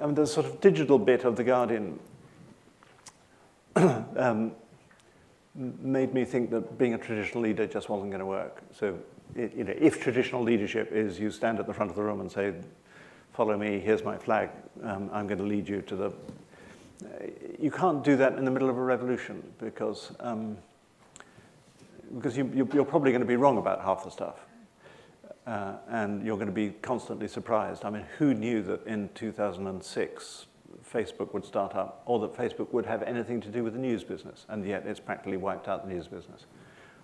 mean, the sort of digital bit of The Guardian made me think that being a traditional leader just wasn't going to work. So, if traditional leadership is you stand at the front of the room and say, follow me, here's my flag, I'm going to lead you to the... You can't do that in the middle of a revolution because you're probably going to be wrong about half the stuff. And you're going to be constantly surprised. I mean, who knew that in 2006 Facebook would start up, or that Facebook would have anything to do with the news business, and yet it's practically wiped out the news business.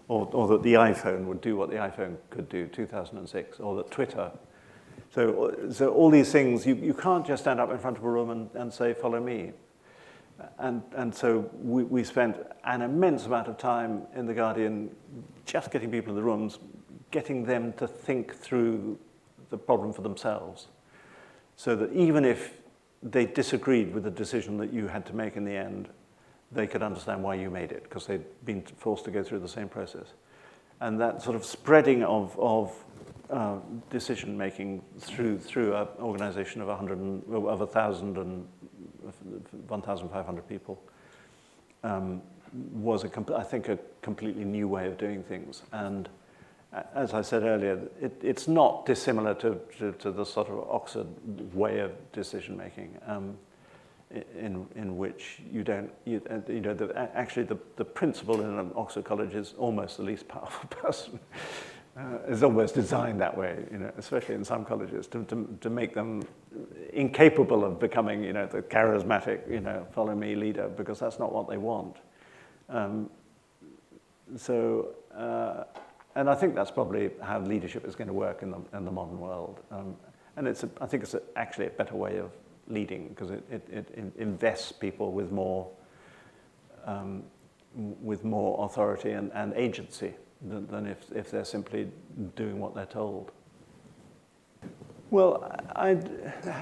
Or that the iPhone would do what the iPhone could do, 2006, or that Twitter. So all these things, you can't just stand up in front of a room and say, follow me. And so we spent an immense amount of time in The Guardian just getting people in the rooms, getting them to think through the problem for themselves, so that even if they disagreed with the decision that you had to make in the end, they could understand why you made it, because they'd been forced to go through the same process. And that sort of spreading of decision-making through an organization of 1,000 and 1,500 people was, I think, a completely new way of doing things. And as I said earlier, it's not dissimilar to the sort of Oxford way of decision-making, in which actually the principal in an Oxford college is almost the least powerful person. It's almost designed that way, especially in some colleges, to make them incapable of becoming, the charismatic, follow me leader, because that's not what they want. And I think that's probably how leadership is going to work in the modern world. And I think it's actually a better way of leading, because it invests people with more authority and agency than if they're simply doing what they're told. Well,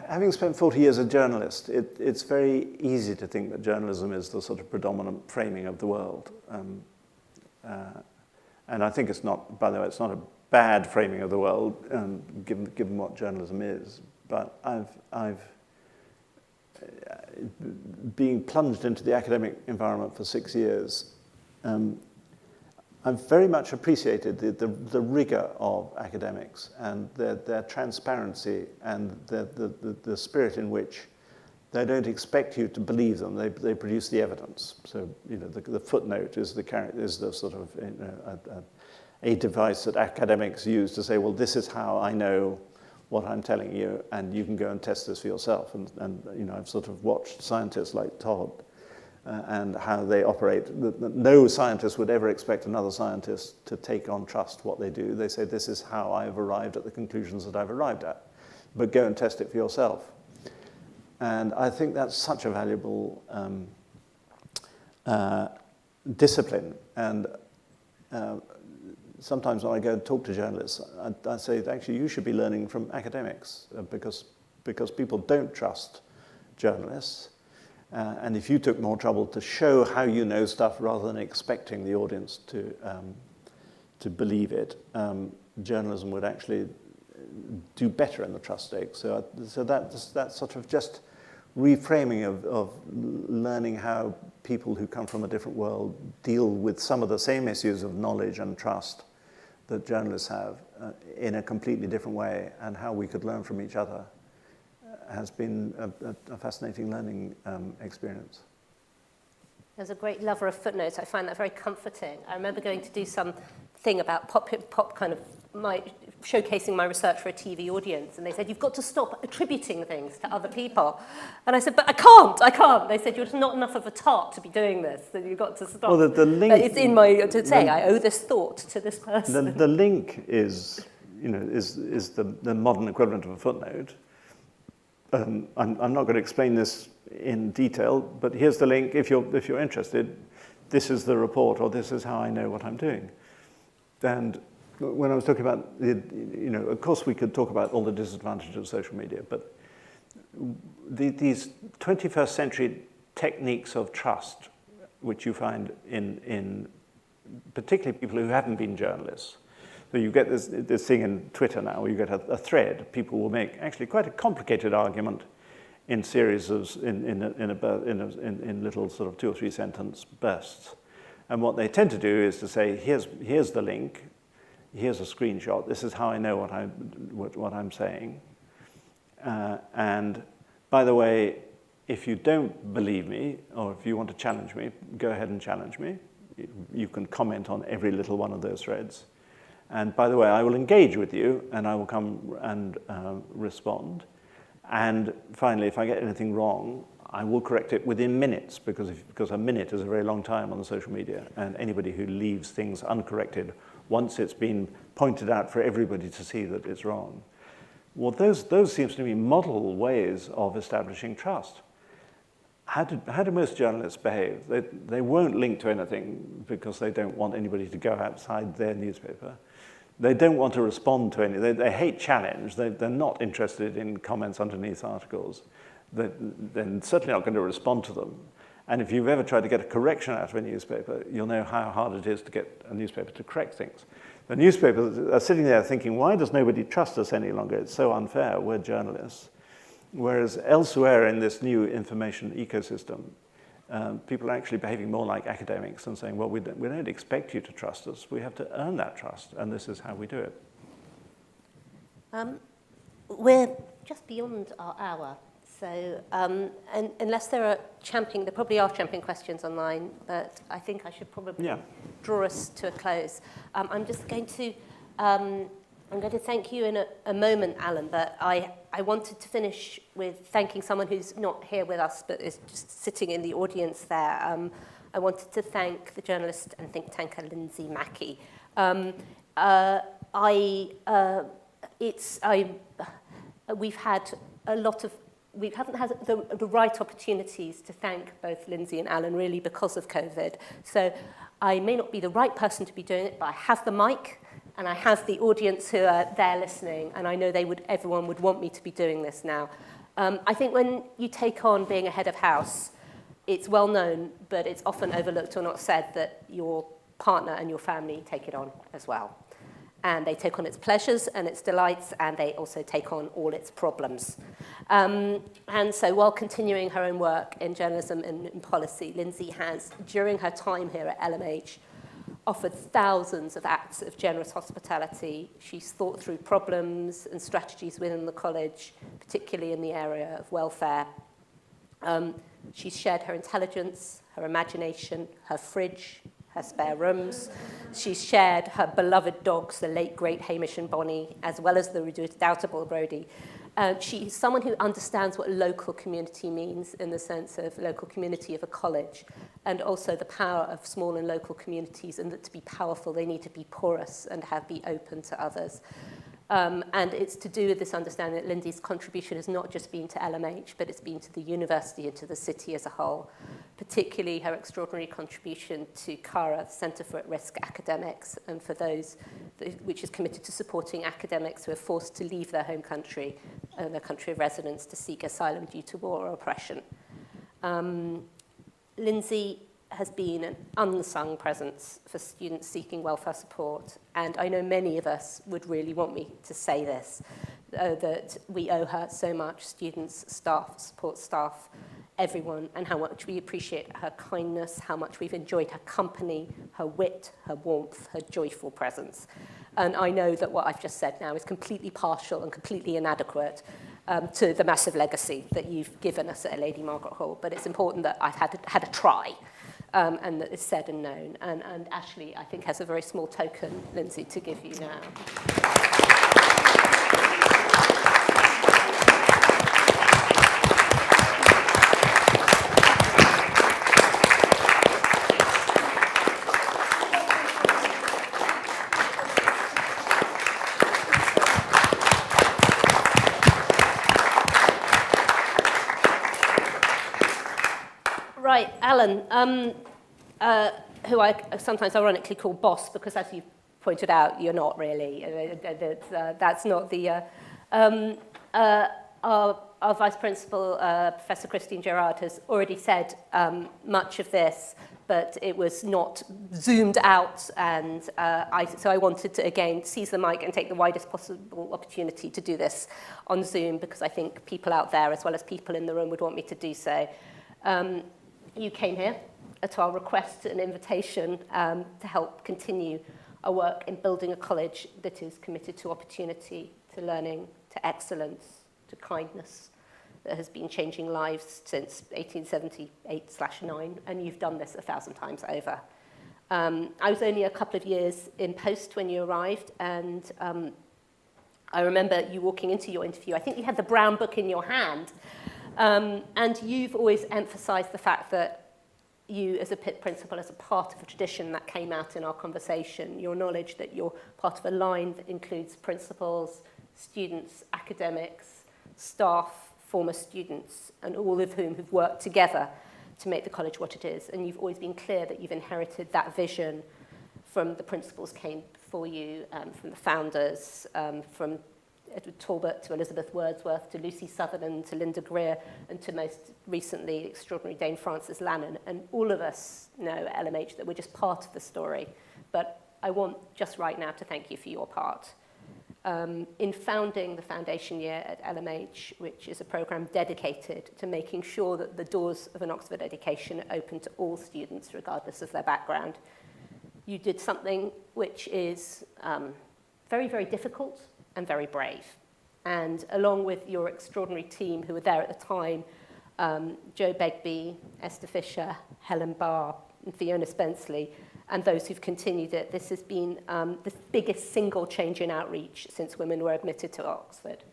having spent 40 years as a journalist, it's very easy to think that journalism is the sort of predominant framing of the world. And I think it's not, by the way, it's not a bad framing of the world, given what journalism is. But I've being plunged into the academic environment for 6 years, I've very much appreciated the rigor of academics and their transparency and the spirit in which they don't expect you to believe them. They produce the evidence. So the footnote is the sort of a device that academics use to say, well, this is how I know what I'm telling you, and you can go and test this for yourself. And I've sort of watched scientists like Todd and how they operate. No scientist would ever expect another scientist to take on trust what they do. They say, this is how I've arrived at the conclusions that I've arrived at, but go and test it for yourself. And I think that's such a valuable discipline. And sometimes when I go and talk to journalists, I say, actually, you should be learning from academics, because people don't trust journalists. And if you took more trouble to show how you know stuff rather than expecting the audience to believe it, journalism would actually do better in the trust stakes. So that's sort of just reframing of learning how people who come from a different world deal with some of the same issues of knowledge and trust that journalists have in a completely different way, and how we could learn from each other has been a fascinating learning experience. As a great lover of footnotes, I find that very comforting. I remember going to do some thing about pop kind of showcasing my research for a TV audience, and they said, you've got to stop attributing things to other people. And I said, but I can't. They said, you're just not enough of a tart to be doing this, so you've got to stop. Well, the link... It's in my, to say, I owe this thought to this person. The link is the modern equivalent of a footnote. I'm not going to explain this in detail, but here's the link. If you're interested, this is the report, or this is how I know what I'm doing. And when I was talking about, of course we could talk about all the disadvantages of social media, but these 21st century techniques of trust, which you find in particularly people who haven't been journalists. So you get this thing in Twitter now, where you get a thread. People will make actually quite a complicated argument in series of, in little sort of 2 or 3 sentence bursts. And what they tend to do is to say, here's the link, here's a screenshot, this is how I know what I'm saying. And by the way, if you don't believe me, or if you want to challenge me, go ahead and challenge me. You can comment on every little one of those threads. And by the way, I will engage with you, and I will come and respond. And finally, if I get anything wrong, I will correct it within minutes, because a minute is a very long time on the social media, and anybody who leaves things uncorrected, once it's been pointed out for everybody to see that it's wrong. Well, those seems to be model ways of establishing trust. How do most journalists behave? They won't link to anything because they don't want anybody to go outside their newspaper. They don't want to respond to any. They hate challenge. They're not interested in comments underneath articles. They're certainly not going to respond to them. And if you've ever tried to get a correction out of a newspaper, you'll know how hard it is to get a newspaper to correct things. The newspapers are sitting there thinking, why does nobody trust us any longer? It's so unfair. We're journalists. Whereas elsewhere in this new information ecosystem, people are actually behaving more like academics and saying, well, we don't expect you to trust us. We have to earn that trust, and this is how we do it. We're just beyond our hour. So unless there probably are champing questions online, but I think I should probably draw us to a close. I'm just going to thank you in a moment, Alan, but I wanted to finish with thanking someone who's not here with us, but is just sitting in the audience there. I wanted to thank the journalist and think tanker Lindsay Mackey. We haven't had the right opportunities to thank both Lindsay and Alan really because of COVID. So I may not be the right person to be doing it, but I have the mic and I have the audience who are there listening, and I know everyone would want me to be doing this now. I think when you take on being a head of house, it's well known, but it's often overlooked or not said that your partner and your family take it on as well. And they take on its pleasures and its delights, and they also take on all its problems. And so while continuing her own work in journalism and in policy, Lindsay has, during her time here at LMH, offered thousands of acts of generous hospitality. She's thought through problems and strategies within the college, particularly in the area of welfare. She's shared her intelligence, her imagination, her fridge, her spare rooms. She's shared her beloved dogs, the late, great Hamish and Bonnie, as well as the redoubtable Brodie. She's someone who understands what local community means in the sense of local community of a college, and also the power of small and local communities, and that to be powerful, they need to be porous and be open to others. And it's to do with this understanding that Lindsay's contribution has not just been to LMH, but it's been to the university and to the city as a whole, particularly her extraordinary contribution to CARA, Centre for At-Risk Academics, and for those which is committed to supporting academics who are forced to leave their home country and their country of residence to seek asylum due to war or oppression. Lindsay has been an unsung presence for students seeking welfare support, and I know many of us would really want me to say this, that we owe her so much, students, staff, support staff, everyone, and how much we appreciate her kindness, how much we've enjoyed her company, her wit, her warmth, her joyful presence. And I know that what I've just said now is completely partial and completely inadequate to the massive legacy that you've given us at Lady Margaret Hall, but it's important that I've had a try. And that is said and known. And Ashley, I think, has a very small token, Lindsay, to give you now. Right, Alan, who I sometimes ironically call boss, because as you pointed out, you're not really. That's not the... Our Vice Principal, Professor Christine Gerard, has already said much of this, but it was not zoomed out, and so I wanted to, again, seize the mic and take the widest possible opportunity to do this on Zoom, because I think people out there, as well as people in the room, would want me to do so. You came here at our request and invitation to help continue our work in building a college that is committed to opportunity, to learning, to excellence, to kindness, that has been changing lives since 1878/9, and you've done this 1,000 times over. I was only a couple of years in post when you arrived, and I remember you walking into your interview. I think you had the brown book in your hand, and you've always emphasized the fact that you, as a Pitt principal, as a part of a tradition that came out in our conversation, your knowledge that you're part of a line that includes principals, students, academics, staff, former students, and all of whom have worked together to make the college what it is. And you've always been clear that you've inherited that vision from the principals came before you, from the founders, from Edward Talbot to Elizabeth Wordsworth to Lucy Sutherland to Linda Greer, and to most recently extraordinary Dame Frances Lannan. And all of us know at LMH that we're just part of the story. But I want just right now to thank you for your part. In founding the Foundation Year at LMH, which is a program dedicated to making sure that the doors of an Oxford education are open to all students, regardless of their background, you did something which is very, very difficult and very brave. And along with your extraordinary team who were there at the time, Joe Begbie, Esther Fisher, Helen Barr, and Fiona Spenceley, and those who've continued it, this has been the biggest single change in outreach since women were admitted to Oxford.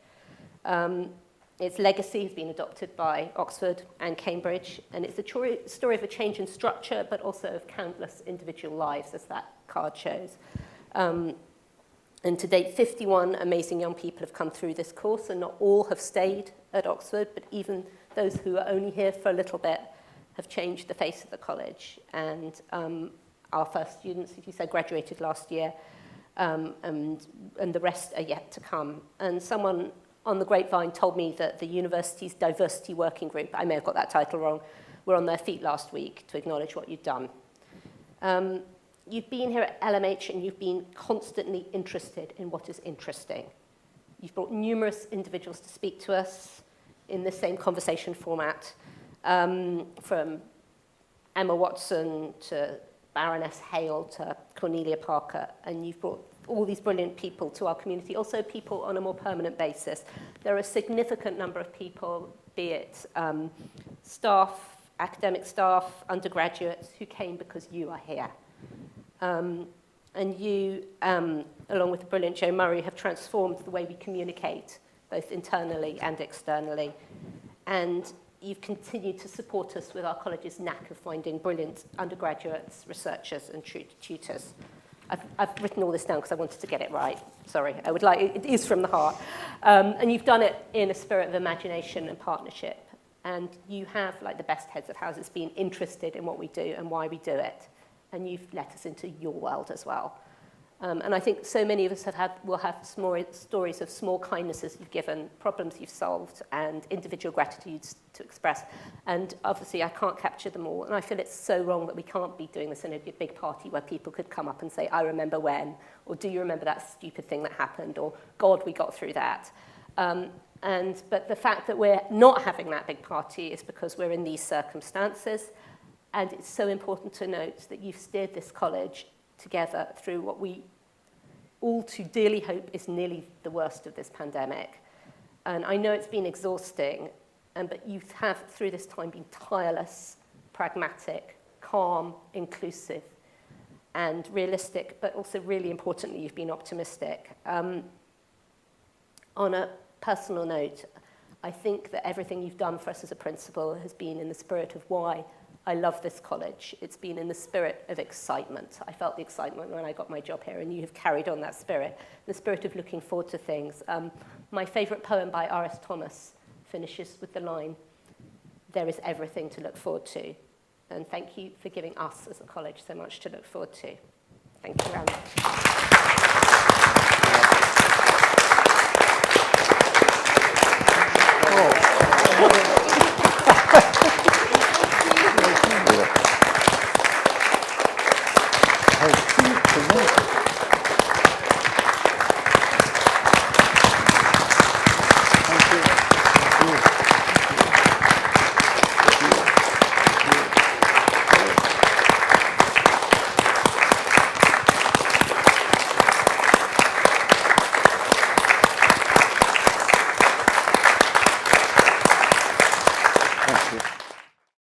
Its legacy has been adopted by Oxford and Cambridge, and it's a story of a change in structure, but also of countless individual lives, as that card shows. And to date, 51 amazing young people have come through this course, and not all have stayed at Oxford, but even those who are only here for a little bit have changed the face of the college. And our first students, as you said, graduated last year, and the rest are yet to come. And someone on the grapevine told me that the university's diversity working group, I may have got that title wrong, were on their feet last week to acknowledge what you've done. You've been here at LMH and you've been constantly interested in what is interesting. You've brought numerous individuals to speak to us in the same conversation format, from Emma Watson to Baroness Hale to Cornelia Parker, and you've brought all these brilliant people to our community, also people on a more permanent basis. There are a significant number of people, be it staff, academic staff, undergraduates, who came because you are here. And you, along with the brilliant Joe Murray, have transformed the way we communicate, both internally and externally. And you've continued to support us with our college's knack of finding brilliant undergraduates, researchers, and tutors. I've written all this down because I wanted to get it right. Sorry, it is from the heart. And you've done it in a spirit of imagination and partnership. And you have, like the best heads of houses, been interested in what we do and why we do it. And you've let us into your world as well. And I think so many of us will have stories of small kindnesses you've given, problems you've solved, and individual gratitudes to express. And obviously, I can't capture them all. And I feel it's so wrong that we can't be doing this in a big party where people could come up and say, I remember when, or do you remember that stupid thing that happened, or God, we got through that. But the fact that we're not having that big party is because we're in these circumstances. And it's so important to note that you've steered this college together through what we all too dearly hope is nearly the worst of this pandemic. And I know it's been exhausting, but you have, through this time, been tireless, pragmatic, calm, inclusive, and realistic, but also really importantly, you've been optimistic. On a personal note, I think that everything you've done for us as a principal has been in the spirit of why I love this college. It's been in the spirit of excitement. I felt the excitement when I got my job here, and you have carried on that spirit, the spirit of looking forward to things. My favourite poem by R.S. Thomas finishes with the line, "There is everything to look forward to." And thank you for giving us as a college so much to look forward to. Thank you very much.